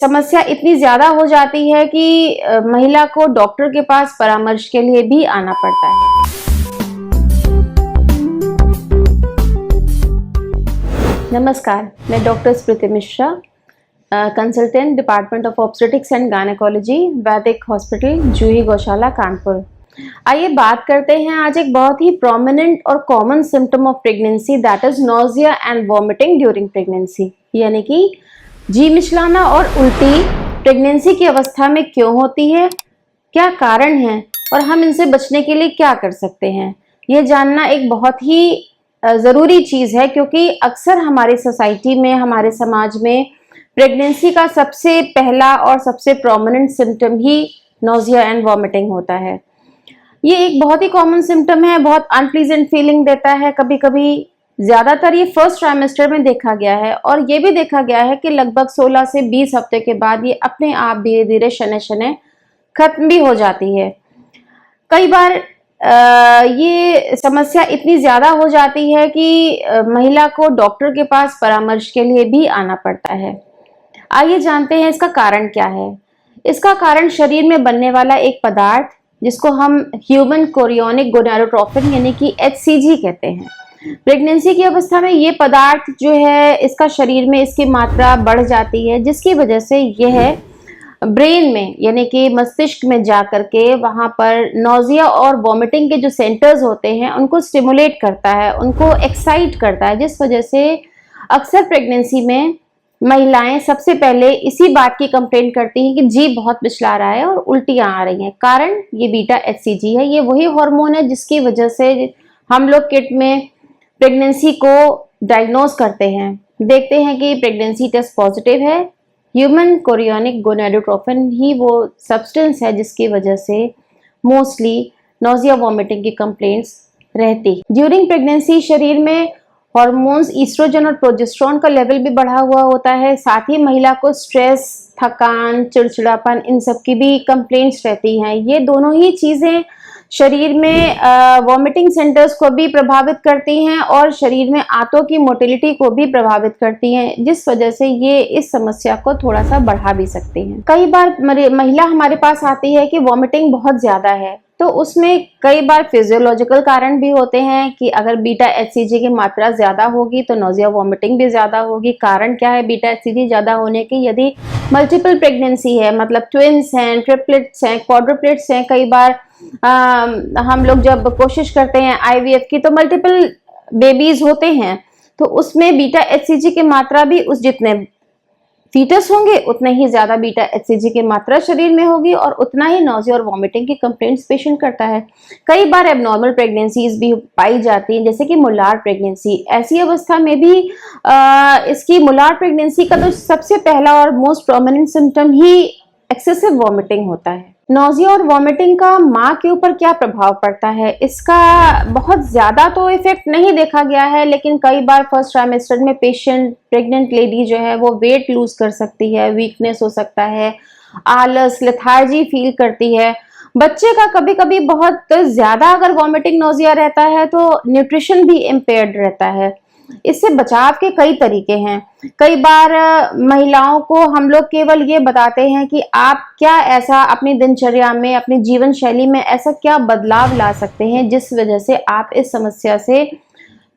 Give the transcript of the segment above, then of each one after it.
समस्या इतनी ज्यादा हो जाती है कि महिला को डॉक्टर के पास परामर्श के लिए भी आना पड़ता है। नमस्कार, मैं doctor Smriti Mishra, consultant department of obstetrics and gynaecology, वैदिक हॉस्पिटल, जूही गौशाला, कानपुर। आइए बात करते हैं आज एक बहुत ही प्रोमिनेंट और common symptom of pregnancy, that is nausea and vomiting during pregnancy. यानी कि जी मिचलाना और उल्टी प्रेगनेंसी की अवस्था में क्यों होती है, क्या कारण है और हम इनसे बचने के लिए क्या कर सकते हैं, ये जानना एक बहुत ही ज़रूरी चीज़ है, क्योंकि अक्सर हमारी सोसाइटी में, हमारे समाज में प्रेगनेंसी का सबसे पहला और सबसे prominent symptom he nausea and vomiting होता है। ये एक बहुत ही कॉमन सिम्टम है, बहुत अनप्लीजेंट फीलिंग देता है। कभी कभी ज्यादातर ये फर्स्ट ट्राइमेस्टर में देखा गया है और ये भी देखा गया है कि लगभग 16 से 20 हफ्ते के बाद ये अपने आप धीरे धीरे शनै शनै खत्म भी हो जाती है। कई बार ये समस्या इतनी ज्यादा हो जाती है कि महिला को डॉक्टर के पास परामर्श के लिए भी आना पड़ता है। आइए जानते हैं इसका कारण क्या है। इसका कारण शरीर में बनने वाला एक पदार्थ जिसको हम ह्यूमन कोरियोनिक गोनाडोट्रोपिन यानी कि HCG कहते हैं। प्रेगनेंसी की अवस्था में ये पदार्थ जो है, इसका शरीर में इसकी मात्रा बढ़ जाती है, जिसकी वजह से यह ब्रेन में यानी कि मस्तिष्क में जा करके वहां पर नोजिया और वॉमिटिंग के जो सेंटर्स होते हैं उनको स्टिमुलेट करता है, उनको एक्साइट करता है, जिस वजह से अक्सर प्रेगनेंसी में महिलाएं सबसे पहले इसी बात की कंप्लेंट करती हैं कि जी बहुत मिचला रहा है और उल्टियां आ रही हैं। कारण ये बीटा HCG है। ये वही हार्मोन है जिसकी वजह से हम लोग किट में प्रेगनेंसी को डायग्नोज करते हैं, देखते हैं कि प्रेगनेंसी टेस्ट पॉजिटिव है। ह्यूमन कोरियोनिक गोनाडोट्रोपिन ही वो सब्सटेंस है जिसकी वजह से मोस्टली नोजिया वॉमिटिंग की कंप्लेंट्स रहती। ड्यूरिंग प्रेगनेंसी शरीर में हॉर्मोन्स ईस्ट्रोजन और प्रोजेस्टेरोन का लेवल भी बढ़ा हुआ होता है। साथ ही महिला को स्ट्रेस, थकान, चिड़चिड़ापन, इन सब की भी कंप्लेंट्स रहती हैं। ये दोनों ही चीज़ें शरीर में वॉमिटिंग सेंटर्स को भी प्रभावित करती हैं और शरीर में आंतों की मोटिलिटी को भी प्रभावित करती हैं, जिस वजह से ये इस समस्या को थोड़ा सा बढ़ा भी सकती हैं। कई बार महिला हमारे पास आती है कि वॉमिटिंग बहुत ज्यादा है, तो उसमें कई बार फिजियोलॉजिकल कारण भी होते हैं कि अगर बीटा HCG की मात्रा ज्यादा होगी तो नोजिया वॉमिटिंग भी ज्यादा होगी। कारण क्या है बीटा HCG ज्यादा होने की? यदि मल्टीपल प्रेगनेंसी है, मतलब ट्विंस हैं, ट्रिपलेट्स हैं, क्वाड्रुप्लेट्स हैं, कई बार हम लोग जब कोशिश करते हैं IVF की तो मल्टीपल बेबीज होते हैं, तो उसमें बीटा HCG की मात्रा भी उस जितने फीटस होंगे उतने ही ज्यादा बीटा HCG की मात्रा शरीर में होगी और उतना ही नोजिया और वॉमिटिंग की कंप्लेंट्स पेशेंट करता है। कई बार एबनॉर्मल प्रेगनेंसीज भी पाई जाती हैं, जैसे कि मोलार प्रेगनेंसी। ऐसी अवस्था में भी इसकी मोलार प्रेगनेंसी का तो सबसे पहला और मोस्ट प्रोमिनेंट सिम्टम ही एक्सेसिव वॉमिटिंग होता है। नोजिया और वॉमिटिंग का माँ के ऊपर क्या प्रभाव पड़ता है? इसका बहुत ज्यादा तो इफेक्ट नहीं देखा गया है, लेकिन कई बार फर्स्ट ट्राइमेस्टर में प्रेग्नेंट लेडी जो है वो वेट लूज कर सकती है, वीकनेस हो सकता है, आलस, लेथार्जी फील करती है। बच्चे का कभी कभी बहुत ज्यादा अगर वॉमिटिंग नोजिया रहता है तो न्यूट्रिशन भी इम्पेयर्ड रहता है। इससे बचाव के कई तरीके हैं। कई बार महिलाओं को हम लोग केवल ये बताते हैं कि आप क्या ऐसा अपनी दिनचर्या में, अपनी जीवन शैली में ऐसा क्या बदलाव ला सकते हैं जिस वजह से आप इस समस्या से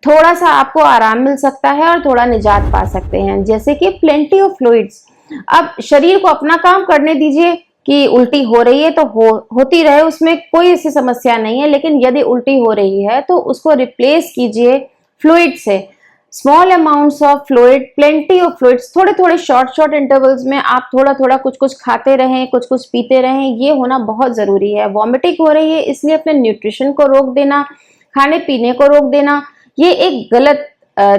थोड़ा सा आपको आराम मिल सकता है और थोड़ा निजात पा सकते हैं। जैसे कि प्लेंटी ऑफ फ्लूइड्स। अब शरीर को अपना काम करने दीजिए कि उल्टी हो रही है तो होती रहे, उसमें कोई ऐसी समस्या नहीं है। लेकिन यदि उल्टी हो रही है तो उसको रिप्लेस कीजिए फ्लूइड से। Small amounts of fluid, plenty of fluids, थोड़े थोड़े शॉर्ट इंटरवल्स में आप थोड़ा थोड़ा कुछ कुछ खाते रहें, कुछ कुछ पीते रहें, ये होना बहुत जरूरी है। वॉमिटिंग हो रही है इसलिए अपने न्यूट्रिशन को रोक देना, खाने पीने को रोक देना, ये एक गलत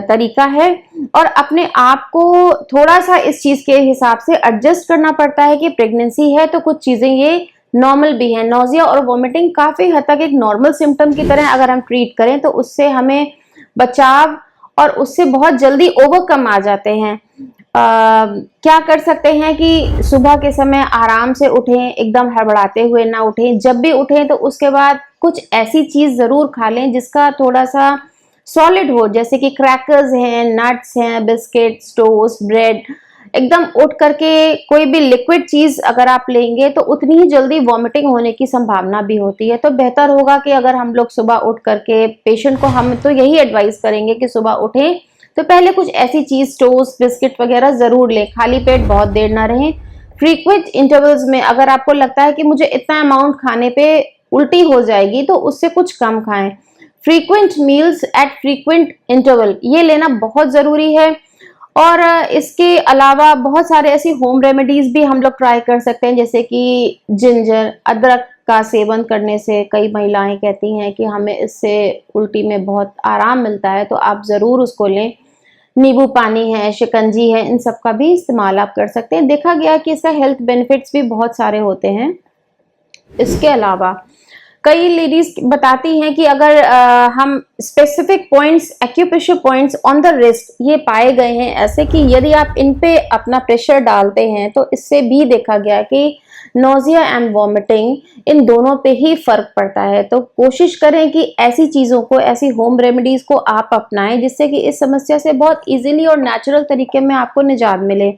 तरीका है और अपने आप को थोड़ा सा इस चीज के हिसाब से एडजस्ट करना पड़ता है कि प्रेगनेंसी है तो कुछ चीजें ये नॉर्मल भी है। नोजिया और वॉमिटिंग काफी हद तक एक नॉर्मल सिम्टम की तरह अगर हम ट्रीट करें तो उससे हमें बचाव और उससे बहुत जल्दी ओवरकम आ जाते हैं। क्या कर सकते हैं कि सुबह के समय आराम से उठें, एकदम हड़बड़ाते हुए ना उठें। जब भी उठें तो उसके बाद कुछ ऐसी चीज जरूर खा लें जिसका थोड़ा सा सॉलिड हो, जैसे कि क्रैकर्स हैं, नट्स हैं, बिस्किट्स, टोस्ट, ब्रेड, एकदम उठ करके कोई भी लिक्विड चीज अगर आप लेंगे तो उतनी ही जल्दी वॉमिटिंग होने की संभावना भी होती है। तो बेहतर होगा कि अगर हम लोग सुबह उठ करके, पेशेंट को हम तो यही एडवाइस करेंगे कि सुबह उठें तो पहले कुछ ऐसी चीज, टोस्ट, बिस्किट वगैरह जरूर लें, खाली पेट बहुत देर ना रहें। फ्रीक्वेंट इंटरवल्स में अगर आपको लगता है कि मुझे इतना अमाउंट खाने पे उल्टी हो जाएगी तो उससे कुछ कम खाएं। Frequent meals at frequent interval, ये लेना बहुत जरूरी है। और इसके अलावा बहुत सारे ऐसी होम रेमेडीज भी हम लोग ट्राई कर सकते हैं, जैसे कि जिंजर, अदरक का सेवन करने से कई महिलाएं कहती हैं कि हमें इससे उल्टी में बहुत आराम मिलता है, तो आप जरूर उसको लें। नींबू पानी है, शिकंजी है, इन सब का भी इस्तेमाल आप कर सकते हैं। देखा गया कि इसका हेल्थ बेनिफिट्स भी बहुत सारे होते हैं। इसके अलावा कई लेडीज बताती हैं कि अगर हम specific points, acupressure points on the wrist, ये पाए गए हैं ऐसे कि यदि आप इन पे अपना प्रेशर डालते हैं तो इससे भी देखा गया कि नोजिया एंड वॉमिटिंग, इन दोनों पे ही फर्क पड़ता है। तो कोशिश करें कि ऐसी चीजों को, ऐसी होम रेमेडीज को आप अपनाएं जिससे कि इस समस्या से बहुत इजीली और नेचुरल तरीके में आपको निजात मिले।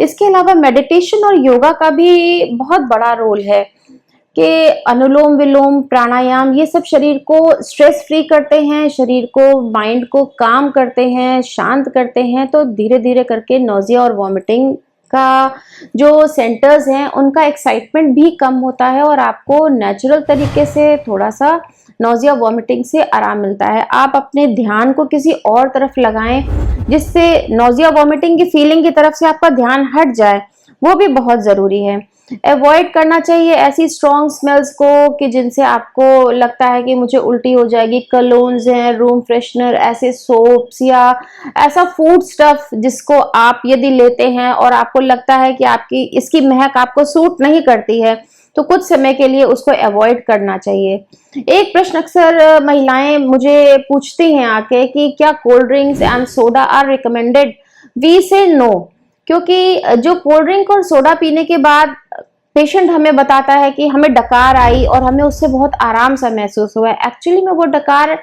इसके अलावा मेडिटेशन और योगा का भी बहुत बड़ा रोल है कि अनुलोम विलोम, प्राणायाम, ये सब शरीर को स्ट्रेस फ्री करते हैं, शरीर को, माइंड को काम करते हैं, शांत करते हैं। तो धीरे धीरे करके नोजिया और वॉमिटिंग का जो सेंटर्स हैं उनका एक्साइटमेंट भी कम होता है और आपको नेचुरल तरीके से थोड़ा सा नोजिया वॉमिटिंग से आराम मिलता है। आप अपने ध्यान को किसी और तरफ लगाएं जिससे नोजिया वॉमिटिंग की फीलिंग की तरफ से आपका ध्यान हट जाए, वो भी बहुत जरूरी है। अवॉइड करना चाहिए ऐसी स्ट्रॉन्ग स्मेल्स को कि जिनसे आपको लगता है कि मुझे उल्टी हो जाएगी। कलोन्स हैं, रूम फ्रेशनर, ऐसे सोप्स या ऐसा फूड स्टफ जिसको आप यदि लेते हैं और आपको लगता है कि आपकी इसकी महक आपको सूट नहीं करती है तो कुछ समय के लिए उसको अवॉइड करना चाहिए। एक प्रश्न अक्सर महिलाएं मुझे पूछती हैं आके कि क्या cold drinks and soda are recommended? We say no, क्योंकि जो कोल्ड ड्रिंक और सोडा पीने के बाद पेशेंट हमें बताता है कि हमें डकार आई और हमें उससे बहुत आराम सा महसूस हुआ है, एक्चुअली में वो डकार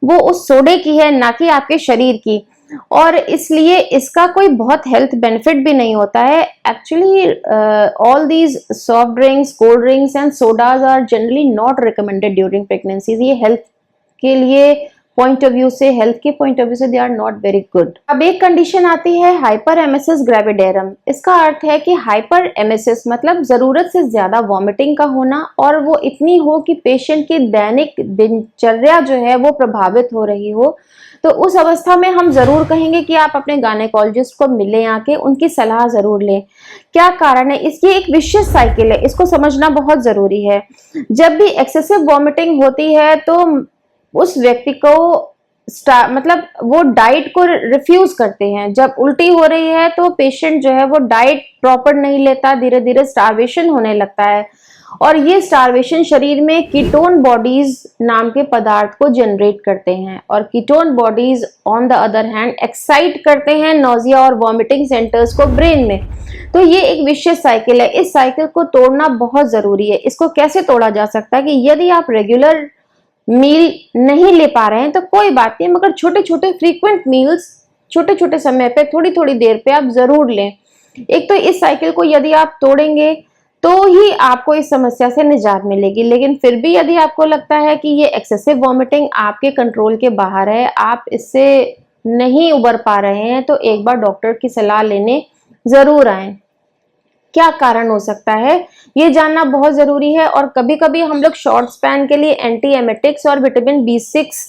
वो उस सोडे की है, ना कि आपके शरीर की। और इसलिए इसका कोई बहुत हेल्थ बेनिफिट भी नहीं होता है। Actually all these soft drinks, cold drinks and sodas are generally not recommended during pregnancies. ये हेल्थ के लिए पॉइंट ऑफ व्यू से, हेल्थ के पॉइंट ऑफ व्यू से they are not very good. अब एक कंडीशन आती है हाइपर एमेसिस ग्रेविडेरम। इसका अर्थ है कि हाइपर एमेसिस मतलब जरूरत से ज्यादा वॉमिटिंग का होना और वो इतनी हो कि पेशेंट की दैनिक दिनचर्या जो है वो प्रभावित हो रही हो। तो उस अवस्था में हम जरूर कहेंगे कि आप अपने गायनेकोलॉजिस्ट को मिलें, आके उनकी सलाह जरूर लें। क्या कारण है इसकी? एक विशिष्ट साइकिल है, इसको समझना बहुत जरूरी है। जब भी एक्सेसिव वॉमिटिंग होती है तो उस व्यक्ति को मतलब वो डाइट को रिफ्यूज करते हैं। जब उल्टी हो रही है तो पेशेंट जो है वो डाइट प्रॉपर नहीं लेता, धीरे धीरे स्टार्वेशन होने लगता है और ये स्टार्वेशन शरीर में कीटोन बॉडीज नाम के पदार्थ को जनरेट करते हैं और ketone bodies on the other hand excite करते हैं नोजिया और वॉमिटिंग सेंटर्स को ब्रेन में। तो ये एक विशेष साइकिल है, इस साइकिल को तोड़ना बहुत जरूरी है। इसको कैसे तोड़ा जा सकता है कि यदि आप रेगुलर मील नहीं ले पा रहे हैं तो कोई बात नहीं, मगर छोटे छोटे फ्रीक्वेंट मील्स छोटे छोटे समय पे, थोड़ी थोड़ी देर पे आप जरूर लें। एक तो इस साइकिल को यदि आप तोड़ेंगे तो ही आपको इस समस्या से निजात मिलेगी। लेकिन फिर भी यदि आपको लगता है कि ये एक्सेसिव वॉमिटिंग आपके कंट्रोल के बाहर है, आप इससे नहीं उबर पा रहे हैं, तो एक बार डॉक्टर की सलाह लेने जरूर आए। क्या कारण हो सकता है ये जानना बहुत जरूरी है। और कभी कभी हम लोग शॉर्ट स्पैन के लिए एंटी एमेटिक्स और विटामिन B6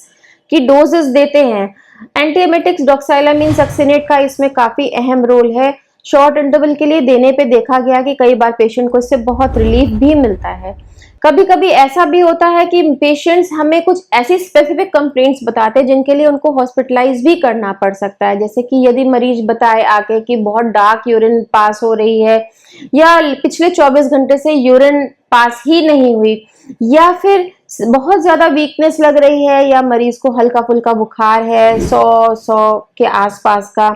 की डोजेस देते हैं। एंटी एमेटिक्स डॉक्साइलामीन सक्सिनेट का इसमें काफी अहम रोल है। शॉर्ट इंटरवल के लिए देने पे देखा गया कि कई बार पेशेंट को इससे बहुत रिलीफ भी मिलता है। कभी कभी ऐसा भी होता है कि पेशेंट्स हमें कुछ ऐसी स्पेसिफिक कंप्लेंट्स बताते हैं जिनके लिए उनको हॉस्पिटलाइज भी करना पड़ सकता है। जैसे कि यदि मरीज बताए आके कि बहुत डार्क यूरिन पास हो रही है या पिछले 24 घंटे से यूरिन पास ही नहीं हुई या फिर बहुत ज्यादा वीकनेस लग रही है या मरीज को हल्का फुल्का बुखार है 100 के आसपास का,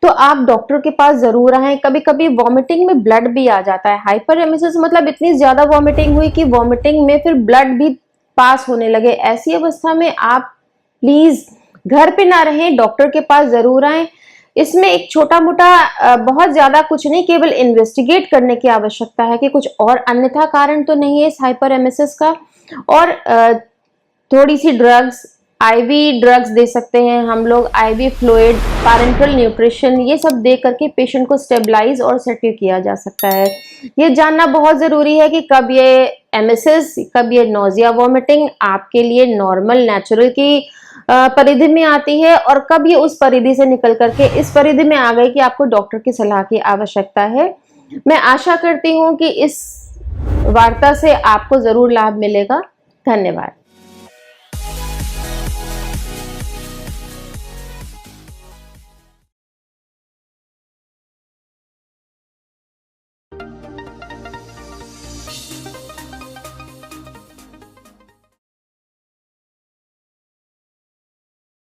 तो आप डॉक्टर के पास जरूर आएं। कभी कभी वॉमिटिंग में ब्लड भी आ जाता है। हाइपर एमेसिस मतलब इतनी ज्यादा वॉमिटिंग हुई कि वॉमिटिंग में फिर ब्लड भी पास होने लगे। ऐसी अवस्था में आप प्लीज घर पे ना रहें, डॉक्टर के पास जरूर आएं। इसमें एक छोटा मोटा बहुत ज्यादा कुछ नहीं, केवल इन्वेस्टिगेट करने की आवश्यकता है कि कुछ और अन्यथा कारण तो नहीं है इस हाइपर एमेसिस का। और थोड़ी सी ड्रग्स, आईवी ड्रग्स दे सकते हैं हम लोग, आईवी फ्लूइड, पैरेंटल न्यूट्रिशन, ये सब दे करके पेशेंट को स्टेबलाइज और सेटल किया जा सकता है। ये जानना बहुत ज़रूरी है कि कब ये एमेसिस, कब ये नोजिया वॉमिटिंग आपके लिए नॉर्मल नेचुरल की परिधि में आती है, और कब ये उस परिधि से निकल करके इस परिधि में आ गई कि आपको डॉक्टर की सलाह की आवश्यकता है। मैं आशा करती हूँ कि इस वार्ता से आपको ज़रूर लाभ मिलेगा। धन्यवाद।